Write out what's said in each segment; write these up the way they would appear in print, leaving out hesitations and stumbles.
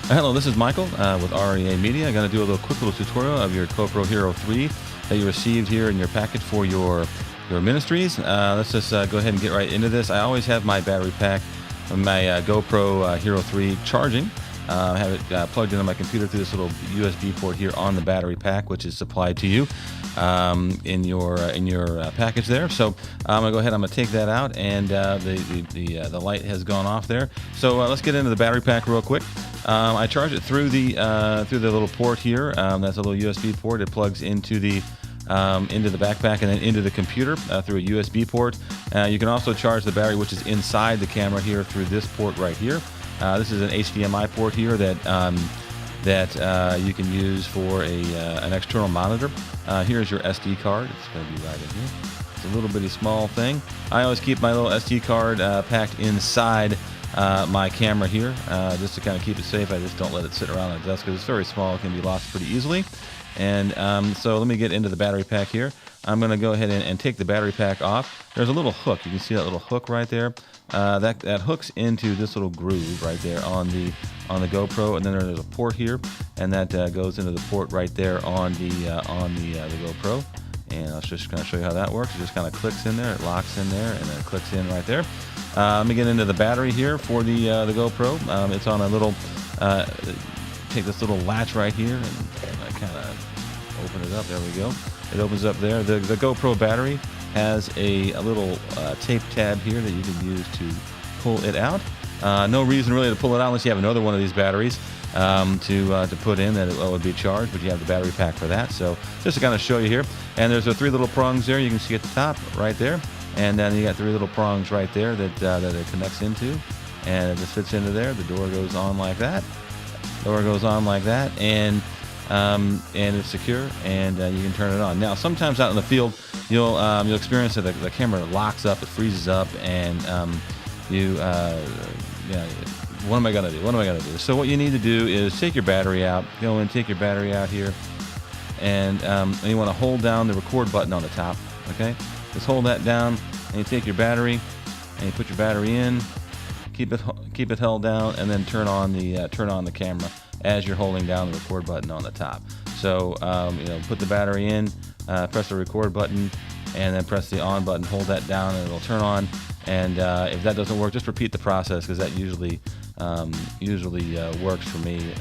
Hello, this is Michael with RREA Media. I'm going to do a quick little tutorial of your GoPro Hero 3 that you received here in your package for your ministries. Let's just go ahead and get right into this. I always have my battery pack, my GoPro Hero 3 charging. I have it plugged into my computer through this little USB port here on the battery pack, which is supplied to you in your package there. So I'm gonna go ahead. I'm gonna take that out, and the light has gone off there. So let's get into the battery pack real quick. I charge it through the little port here. That's a little USB port. It plugs into the backpack and then into the computer through a USB port. You can also charge the battery, which is inside the camera here, through this port right here. This is an HDMI port here that you can use for an external monitor. Here's your SD card. It's going to be right in here. It's a little bitty small thing. I always keep my little SD card packed inside my camera here, just to kind of keep it safe. I just don't let it sit around on the desk because it's very small. It can be lost pretty easily. And so let me get into the battery pack here. I'm going to go ahead and take the battery pack off. There's a little hook. You can see that little hook right there. That hooks into this little groove right there on the GoPro, and then there's a port here, and that goes into the port right there on the GoPro. And I'll just kind of show you how that works. It just kind of clicks in there, it locks in there, and then it clicks in right there. Let me get into the battery here for the GoPro. It's on a little. Take this little latch right here and kind of open it up. There we go. It opens up there. The GoPro battery has a little tape tab here that you can use to pull it out. No reason really to pull it out unless you have another one of these batteries to put in that it would be charged, but you have the battery pack for that. So just to kind of show you here. And there's the three little prongs there you can see at the top right there. And then you got three little prongs right there that it connects into. And it just fits into there. The door goes on like that. Door goes on like that, and it's secure, and you can turn it on. Now, sometimes out in the field, you'll experience that the camera locks up, it freezes up, and what am I gonna do? What am I gonna do? So what you need to do is take your battery out. Go and take your battery out here, and you want to hold down the record button on the top. Okay, just hold that down, and you take your battery, and you put your battery in. Keep it held down, and then turn on the camera as you're holding down the record button on the top. So put the battery in, press the record button, and then press the on button. Hold that down, and it'll turn on. And if that doesn't work, just repeat the process, because that usually works for me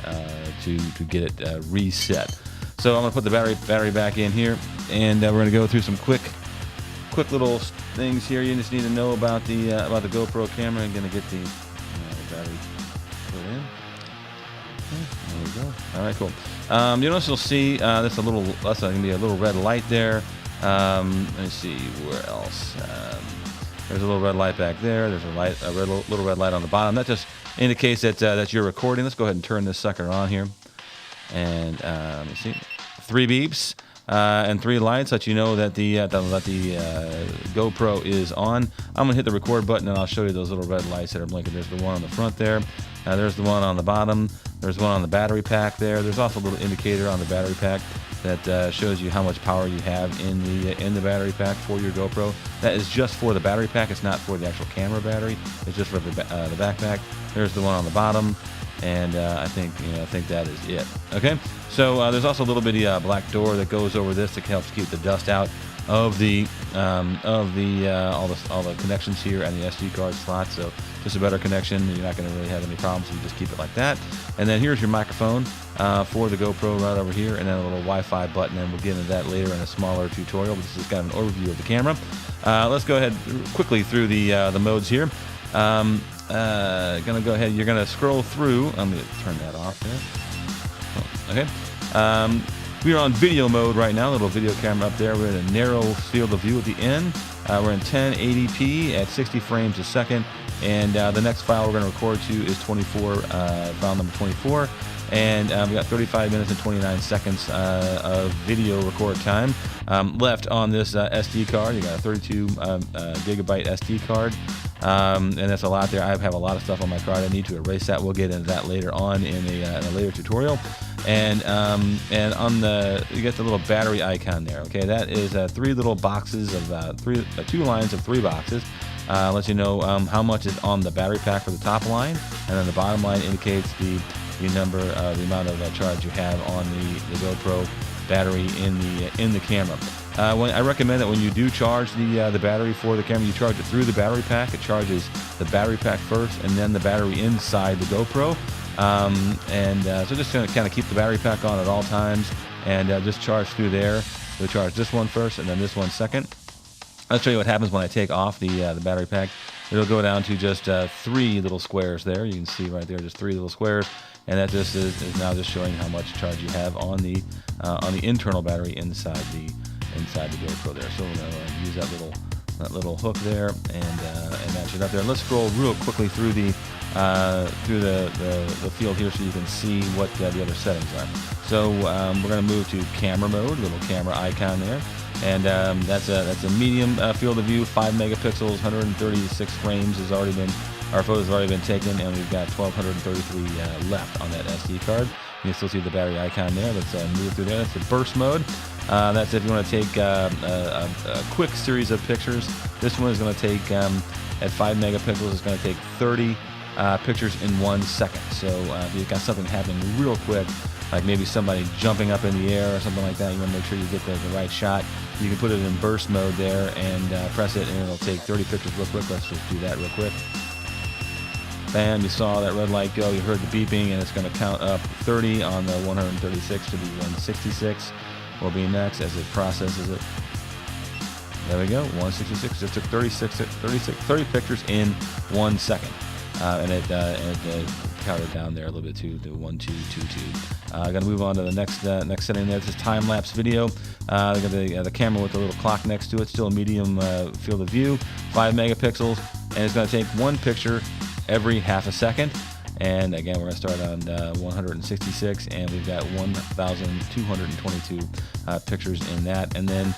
to get it reset. So I'm gonna put the battery back in here, and we're gonna go through some quick little things here you just need to know about the GoPro camera. I'm gonna get the battery put in. Okay, there we go. All right, cool. You notice you'll see that's gonna be a little red light there. Let me see where else. There's a little red light back there. There's a little red light on the bottom. That just indicates that you're recording. Let's go ahead and turn this sucker on here. And let me see, 3 beeps. And 3 lights let you know that the GoPro is on. I'm gonna hit the record button, and I'll show you those little red lights that are blinking. There's the one on the front there. There's the one on the bottom. There's one on the battery pack there. There's also a little indicator on the battery pack that shows you how much power you have in the battery pack for your GoPro. That is just for the battery pack. It's not for the actual camera battery. It's just for the backpack. There's the one on the bottom. And I think that is it. Okay, so there's also a little bitty black door that goes over this that helps keep the dust out of all the connections here and the SD card slot. So just a better connection. You're not going to really have any problems if you just keep it like that. And then here's your microphone for the GoPro right over here, and then a little Wi-Fi button. And we'll get into that later in a smaller tutorial. But this is kind of an overview of the camera. Let's go ahead quickly through the modes here. Gonna go ahead. You're gonna scroll through. I'm gonna turn that off there. Okay. We are on video mode right now. Little video camera up there. We're in a narrow field of view at the end. We're in 1080p at 60 frames a second. And the next file we're going to record to is file number 24. and we got 35 minutes and 29 seconds of video record time left on this SD card. You got a 32 gigabyte SD card, and that's a lot there. I have a lot of stuff on my card. I need to erase that. We'll get into that later on in a later tutorial. And on you get the little battery icon there. Okay, that is 3 little boxes of 2 lines of 3 boxes. Lets you know how much is on the battery pack for the top line, and then the bottom line indicates the amount of charge you have on the GoPro battery in the camera. I recommend that when you do charge the battery for the camera, you charge it through the battery pack. It charges the battery pack first, and then the battery inside the GoPro. So just gonna kind of keep the battery pack on at all times, and just charge through there. So charge this one first, and then this one second. I'll show you what happens when I take off the battery pack. It'll go down to just 3 little squares there. You can see right there, just 3 little squares, and that just is now just showing how much charge you have on the internal battery inside the GoPro there. So we're gonna use that little hook there and match it up there. Let's scroll real quickly through the field here so you can see what the other settings are. So we're going to move to camera mode, little camera icon there, and that's a medium field of view, 5 megapixels, 136 frames has already been. Our photos have already been taken, and we've got 1,233 left on that SD card. You can still see the battery icon there. Let's move through there. That's the burst mode. That's if you want to take a quick series of pictures. This one is going to take, at 5 megapixels, it's going to take 30 pictures in 1 second. So if you've got something happening real quick, like maybe somebody jumping up in the air or something like that, you want to make sure you get the right shot. You can put it in burst mode there and press it, and it'll take 30 pictures real quick. Let's just do that real quick. Bam, you saw that red light go, you heard the beeping, and it's going to count up 30 on the 136 to be 166 will be next as it processes it. There we go, 166. Just took 30 pictures in 1 second. And it counted down there a little bit to 1222. I'm going to move on to the next setting there. This is time-lapse video. I got the camera with the little clock next to it, still a medium field of view, 5 megapixels, and it's going to take 1 picture every half a second. And again, we're going to start on 166, and we've got 1,222 pictures in that. And then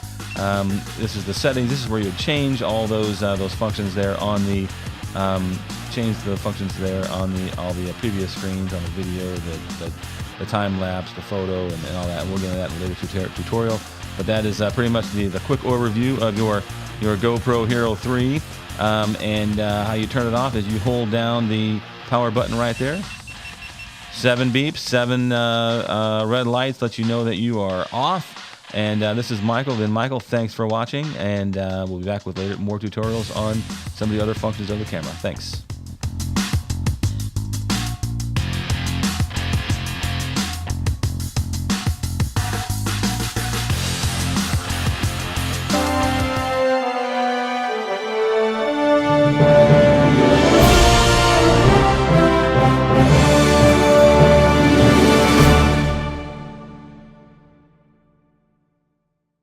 this is the settings. This is where you would change all those functions there on the change the functions there on all the previous screens, on the video, the time lapse, the photo, and all that. We'll get into that in a later tutorial. But that is pretty much the quick overview of your GoPro Hero 3. And how you turn it off is you hold down the power button right there. 7 beeps, 7 red lights let you know that you are off. And this is Michael. Then Michael, thanks for watching, and we'll be back with more tutorials on some of the other functions of the camera. Thanks.